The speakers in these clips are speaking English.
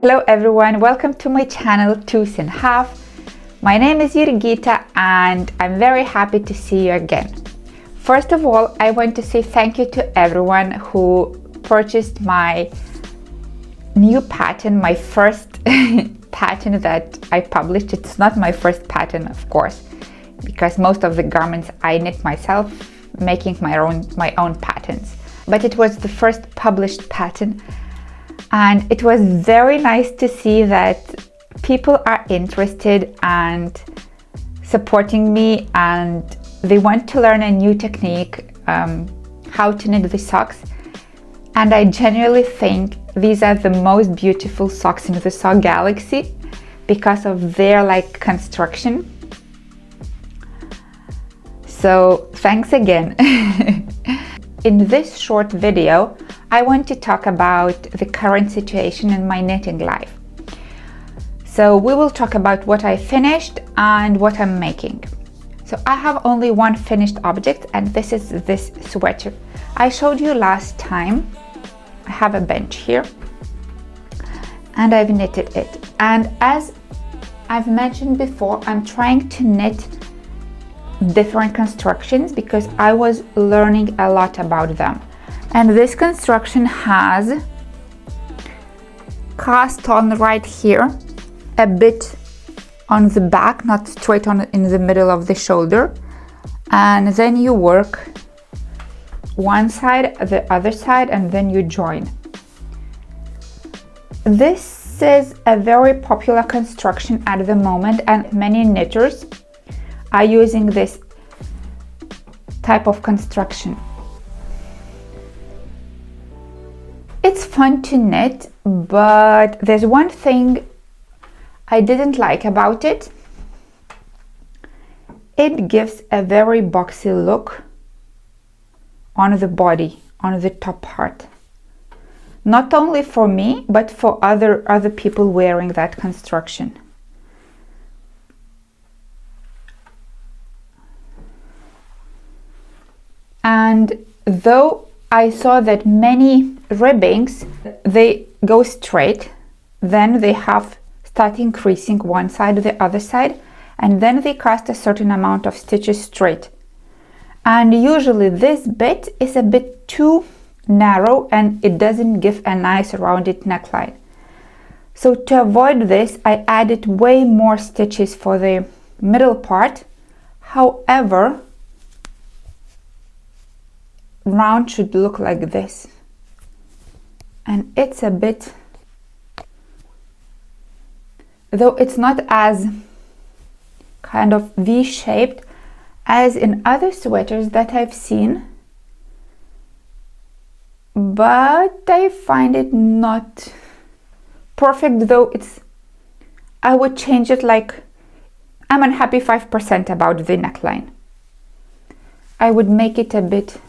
Hello everyone, welcome to my channel Twos in Half. My name is Jurgita and I'm very happy to see you again. First of all, I want to say thank you to everyone who purchased my new pattern, my first pattern that I published. It's not my first pattern, of course, because most of the garments I knit myself, making my own patterns. But it was the first published pattern. And it was very nice to see that people are interested and supporting me, and they want to learn a new technique, how to knit the socks. And I genuinely think these are the most beautiful socks in the sock galaxy because of their construction. So thanks again. In this short video, I want to talk about the current situation in my knitting life. So we will talk about what I finished and what I'm making. So I have only one finished object, and this is this sweater. I showed you last time. I have a bench here and I've knitted it. And as I've mentioned before, I'm trying to knit different constructions because I was learning a lot about them. And this construction has cast on right here, a bit on the back, not straight on in the middle of the shoulder, and then you work one side, the other side, and then you join. This is a very popular construction at the moment, and many knitters are using this type of construction. It's fun to knit, but there's one thing I didn't like about it. It gives a very boxy look on the body, on the top part. Not only for me, but for other people wearing that construction. And though I saw that many ribbings, they go straight, then they start increasing one side to the other side, and then they cast a certain amount of stitches straight. And usually this bit is a bit too narrow and it doesn't give a nice rounded neckline. So to avoid this, I added way more stitches for the middle part. However, round should look like this, and it's a bit, though it's not as kind of V-shaped as in other sweaters that I've seen, but I find it not perfect, though I would change it. I'm unhappy 5% about the neckline. I would make it a bit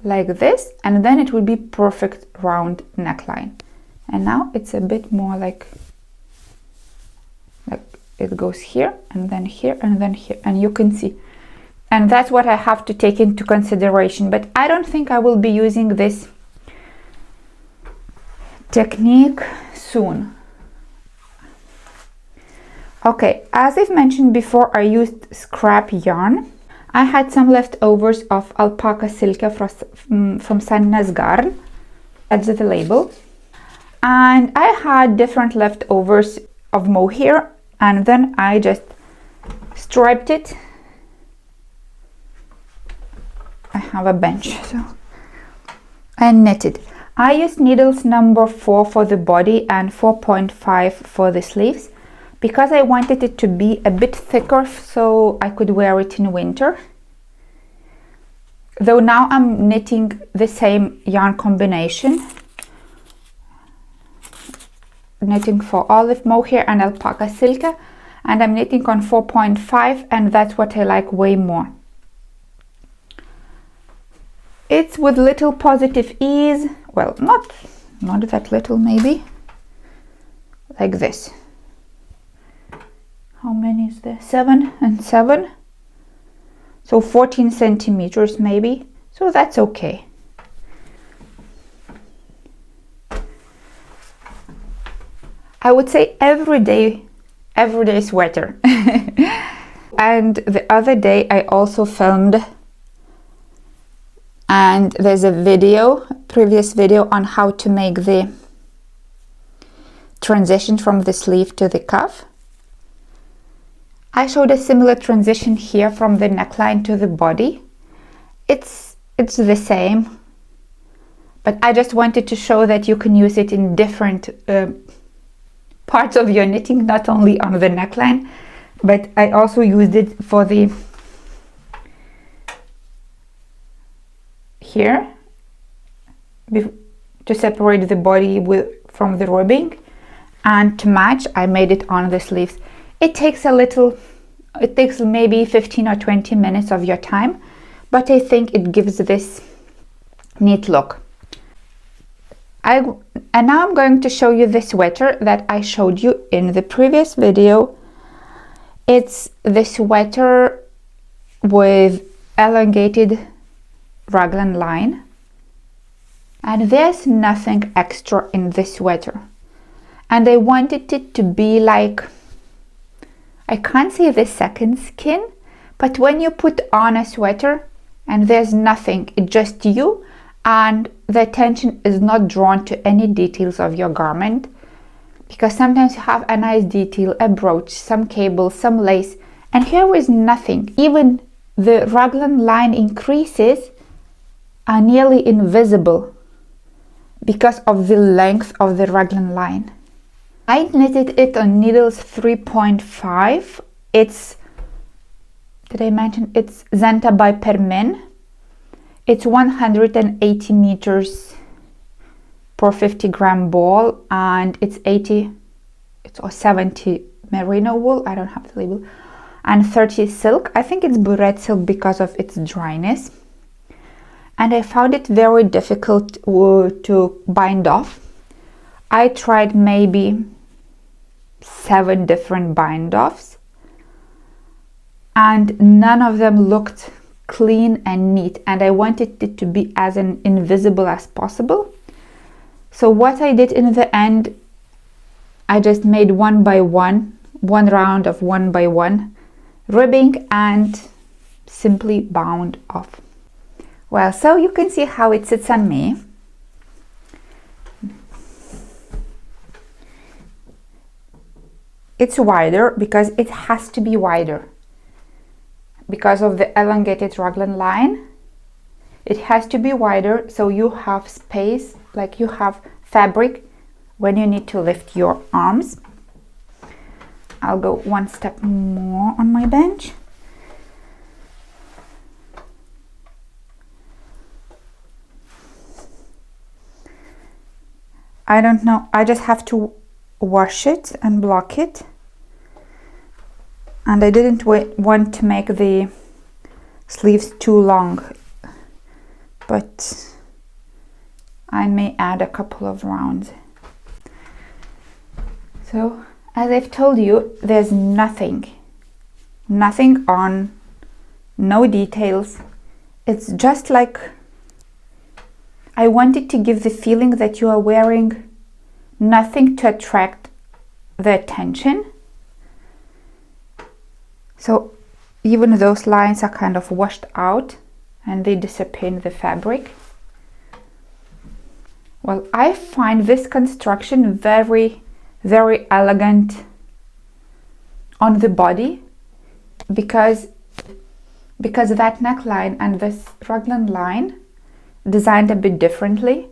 like this, and then it will be perfect round neckline. And now it's a bit more like it goes here and then here and then here, and you can see. And that's what I have to take into consideration, but I don't think I will be using this technique soon. Okay, as I've mentioned before, I used scrap yarn. I had some leftovers of alpaca silk from Sanna's Garn. That's the label. And I had different leftovers of mohair, and then I just striped it. I have a bench, so I knitted. I used needles number 4 for the body and 4.5 for the sleeves, because I wanted it to be a bit thicker so I could wear it in winter. Though now I'm knitting the same yarn combination, knitting for olive mohair and alpaca silk, and I'm knitting on 4.5, and that's what I like way more. It's with little positive ease, well, not that little, maybe like this. How many is there? 7 and 7, so 14 centimeters maybe, so that's okay. I would say everyday sweater. And the other day I also filmed, and there's a previous video on how to make the transition from the sleeve to the cuff. I showed a similar transition here from the neckline to the body. It's the same, but I just wanted to show that you can use it in different parts of your knitting, not only on the neckline, but I also used it for the here to separate the body from the ribbing, and to match I made it on the sleeves. It takes maybe 15 or 20 minutes of your time, but I think it gives this neat look. And now I'm going to show you the sweater that I showed you in the previous video. It's the sweater with elongated raglan line, and there's nothing extra in this sweater, and I wanted it to be like, I can't say the second skin, but when you put on a sweater and there's nothing, it's just you, and the attention is not drawn to any details of your garment, because sometimes you have a nice detail, a brooch, some cable, some lace, and here is nothing. Even the raglan line increases are nearly invisible because of the length of the raglan line. I knitted it on needles 3.5. Did I mention it's Zenta by Permin? It's 180 meters per 50 gram ball, and it's 70 merino wool, I don't have the label, and 30 silk. I think it's burette silk because of its dryness, and I found it very difficult to bind off. I tried maybe 7 different bind offs, and none of them looked clean and neat, and I wanted it to be as invisible as possible. So what I did in the end, I just made one round of 1 by 1 ribbing and simply bound off. Well, so you can see how it sits on me. It's wider because it has to be wider because of the elongated raglan line. It has to be wider so you have space, like you have fabric when you need to lift your arms. I'll go one step more on my bench. I don't know, I just have to wash it and block it, and I didn't want to make the sleeves too long, but I may add a couple of rounds. So as I've told you, there's nothing on, no details. It's just like, I wanted to give the feeling that you are wearing nothing to attract the attention. So even those lines are kind of washed out and they disappear in the fabric. Well, I find this construction very, very elegant on the body because that neckline and this raglan line, designed a bit differently,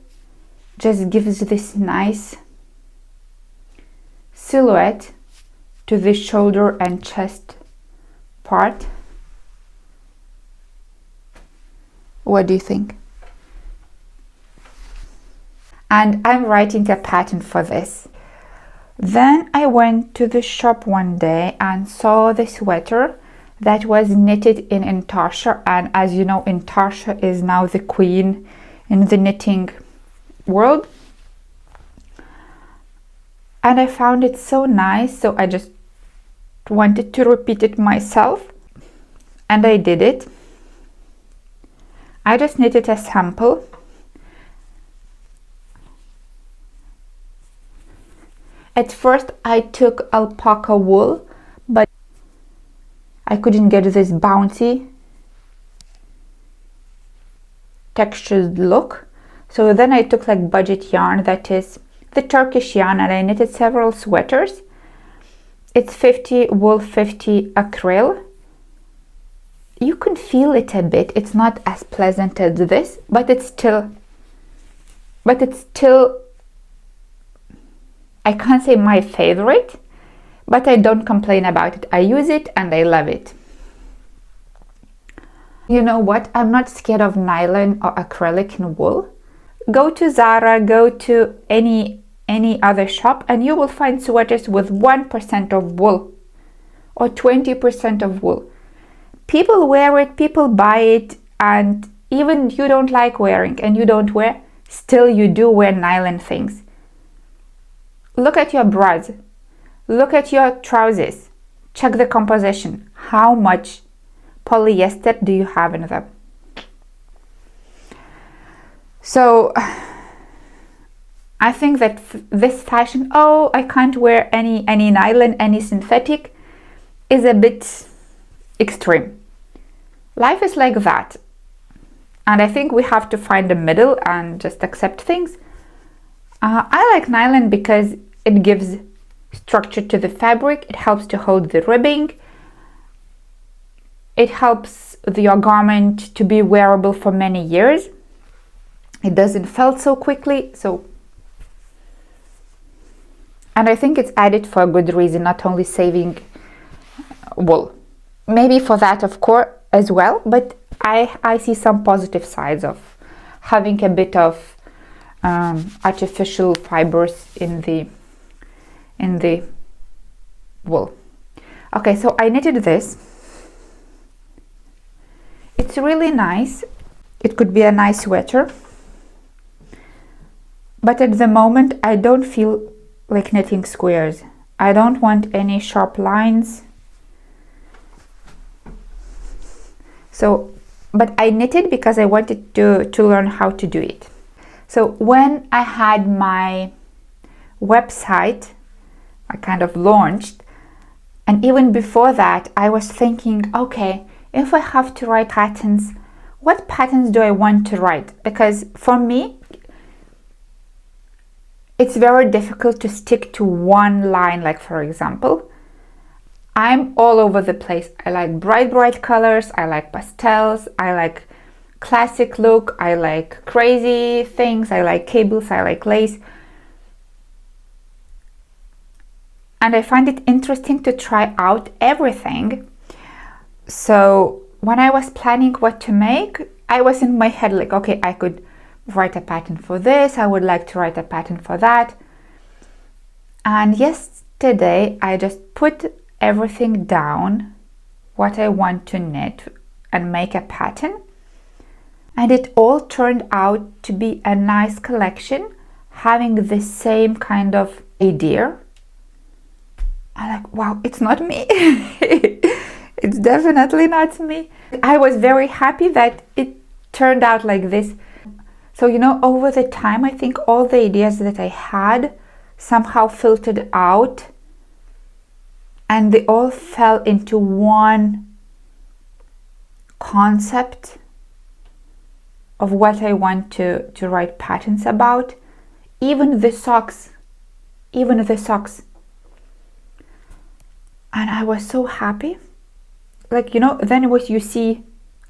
just gives this nice silhouette to the shoulder and chest part. What do you think? And I'm writing a pattern for this. Then I went to the shop one day and saw the sweater that was knitted in Intarsha, and as you know, Intarsha is now the queen in the knitting world, and I found it so nice, so I just wanted to repeat it myself, and I did it. I just knitted a sample, At first I took alpaca wool, but I couldn't get this bouncy textured look. So then I took like budget yarn, that is the Turkish yarn, and I knitted several sweaters. It's 50 wool, 50 acrylic. You can feel it a bit. It's not as pleasant as this, but it's still, I can't say my favorite, but I don't complain about it. I use it and I love it. You know what? I'm not scared of nylon or acrylic in wool. Go to Zara, go to any other shop, and you will find sweaters with 1% of wool or 20% of wool. People wear it, people buy it, and even you don't like wearing and you don't wear, still you do wear nylon things. Look at your bras, look at your trousers, check the composition. How much polyester do you have in them? So I think that this fashion, oh, I can't wear any nylon, any synthetic, is a bit extreme. Life is like that, and I think we have to find a middle and just accept things. I like nylon because it gives structure to the fabric, it helps to hold the ribbing, it helps your garment to be wearable for many years, it doesn't felt so quickly, and I think it's added for a good reason, not only saving wool. Maybe for that, of course, as well, but I see some positive sides of having a bit of artificial fibers in the wool. Okay, so I knitted this. It's really nice. It could be a nice sweater, but at the moment I don't feel like knitting squares. I don't want any sharp lines. So, but I knitted because I wanted to learn how to do it. So when I had my website, I kind of launched, and even before that, I was thinking, okay, if I have to write patterns, what patterns do I want to write? Because for me, it's very difficult to stick to one line. Like, for example, I'm all over the place. I like bright colors, I like pastels, I like classic look, I like crazy things, I like cables, I like lace. And I find it interesting to try out everything. So when I was planning what to make, I was in my head like, okay, I could write a pattern for this, I would like to write a pattern for that. And yesterday I just put everything down, what I want to knit and make a pattern, and it all turned out to be a nice collection having the same kind of idea. I'm like, wow, it's not me. It's definitely not me. I was very happy that it turned out like this. So, you know, over the time, I think all the ideas that I had somehow filtered out, and they all fell into one concept of what I want to write patterns about. Even the socks. And I was so happy. Like, you know, then it was, you see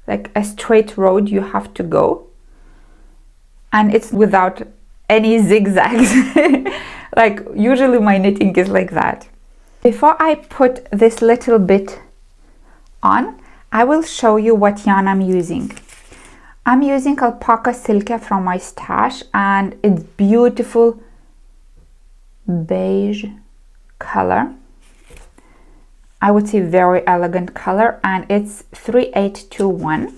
like a straight road you have to go, and it's without any zigzags. Like usually my knitting is like that. Before I put this little bit on, I will show you what yarn I'm using. I'm using alpaca silke from my stash, and it's beautiful beige color. I would say very elegant color, and it's 3821.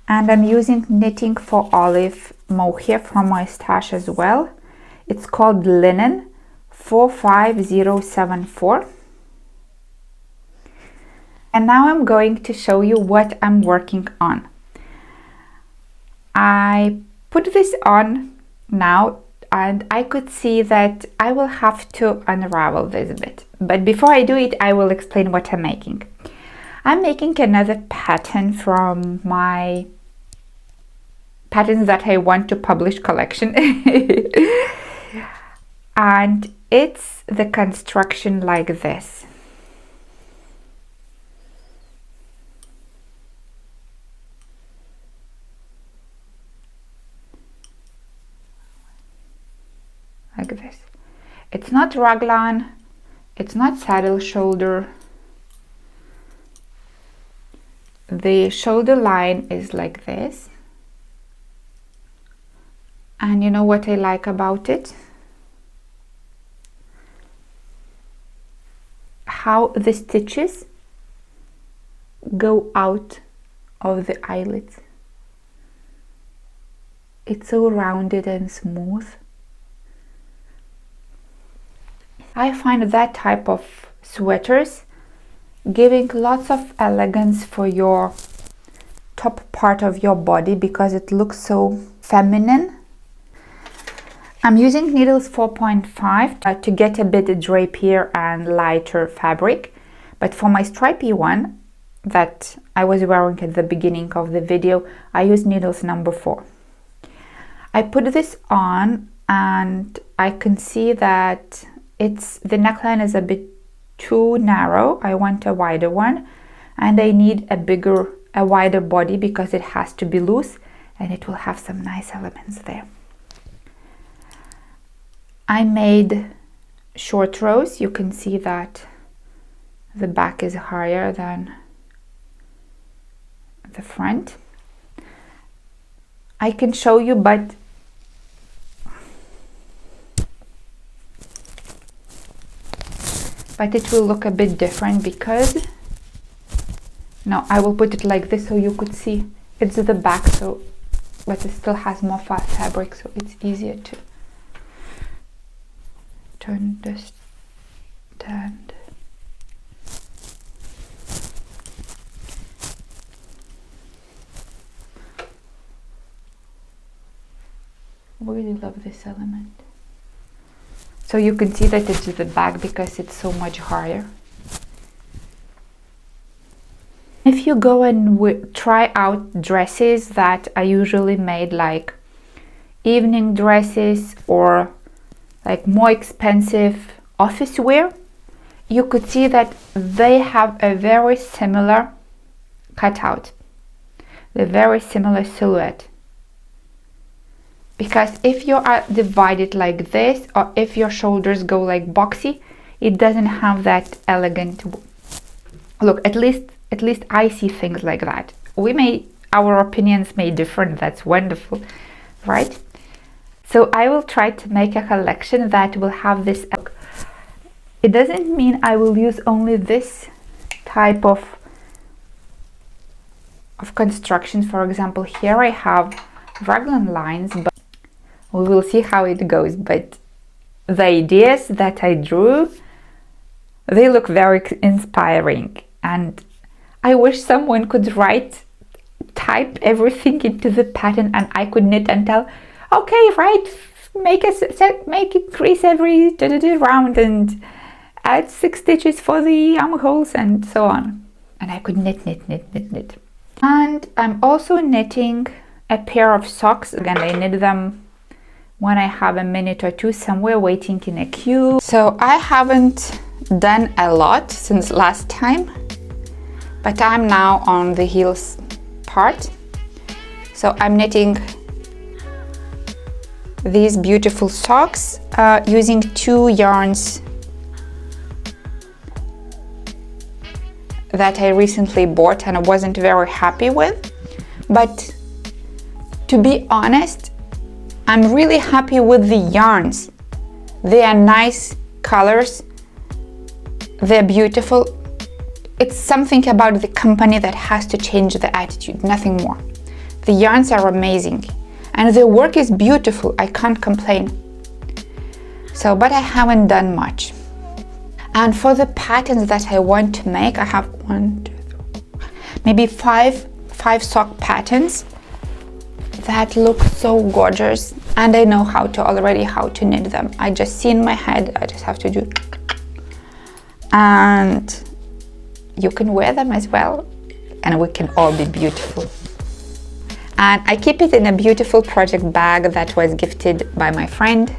And I'm using Knitting for Olive mohair from my stash as well. It's called Linen 45074. And now I'm going to show you what I'm working on. I put this on now. and I could see that I will have to unravel this bit. But before I do it, I will explain what I'm making. I'm making another pattern from my patterns that I want to publish collection. And it's the construction like this. Like this. It's not raglan, it's not saddle shoulder. The shoulder line is like this. And you know what I like about it? How the stitches go out of the eyelets. It's so rounded and smooth. I find that type of sweaters giving lots of elegance for your top part of your body because it looks so feminine. I'm using needles 4.5 to get a bit drapier and lighter fabric, but for my stripy one that I was wearing at the beginning of the video, I use needles number 4. I put this on and I can see that the neckline is a bit too narrow. I want a wider one, and I need a wider body because it has to be loose and it will have some nice elements there. I made short rows. You can see that the back is higher than the front. I can show you, but it will look a bit different because now I will put it like this so you could see it's the back, so but it still has more fast fabric, so it's easier to understand. Really love this element. So you can see that it's the back because it's so much higher. If you go and try out dresses that I usually made, like evening dresses or like more expensive office wear, you could see that they have a very similar cutout, the very similar silhouette. Because if you are divided like this, or if your shoulders go like boxy, it doesn't have that elegant look. At least I see things like that. Our opinions may differ, that's wonderful, right? So I will try to make a collection that will have this look. It doesn't mean I will use only this type of construction. For example, here I have raglan lines, but we will see how it goes. But the ideas that I drew, they look very inspiring, and I wish someone could type everything into the pattern and I could knit and tell, okay, make increase every round and add 6 stitches for the armholes and so on. And I could knit. And I'm also knitting a pair of socks. Again, I knit them when I have a minute or two somewhere waiting in a queue. So I haven't done a lot since last time, but I'm now on the heels part. So I'm knitting these beautiful socks using 2 yarns that I recently bought and I wasn't very happy with. But to be honest, I'm really happy with the yarns. They are nice colors, they're beautiful. It's something about the company that has to change the attitude, nothing more. The yarns are amazing and the work is beautiful, I can't complain. So, but I haven't done much. And for the patterns that I want to make, I have 1, 2, 3, maybe 5 sock patterns that look so gorgeous. and I know how to knit them. I just see in my head, I just have to do, and you can wear them as well, and we can all be beautiful. And I keep it in a beautiful project bag that was gifted by my friend,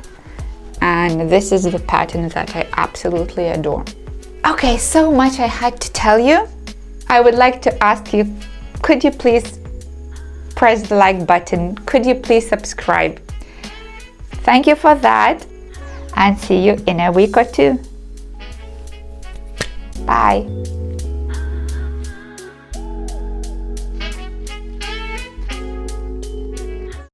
and this is the pattern that I absolutely adore. Okay, so much I had to tell you. I would like to ask you, could you please press the like button? Could you please subscribe? Thank you for that, and see you in a week or two. Bye.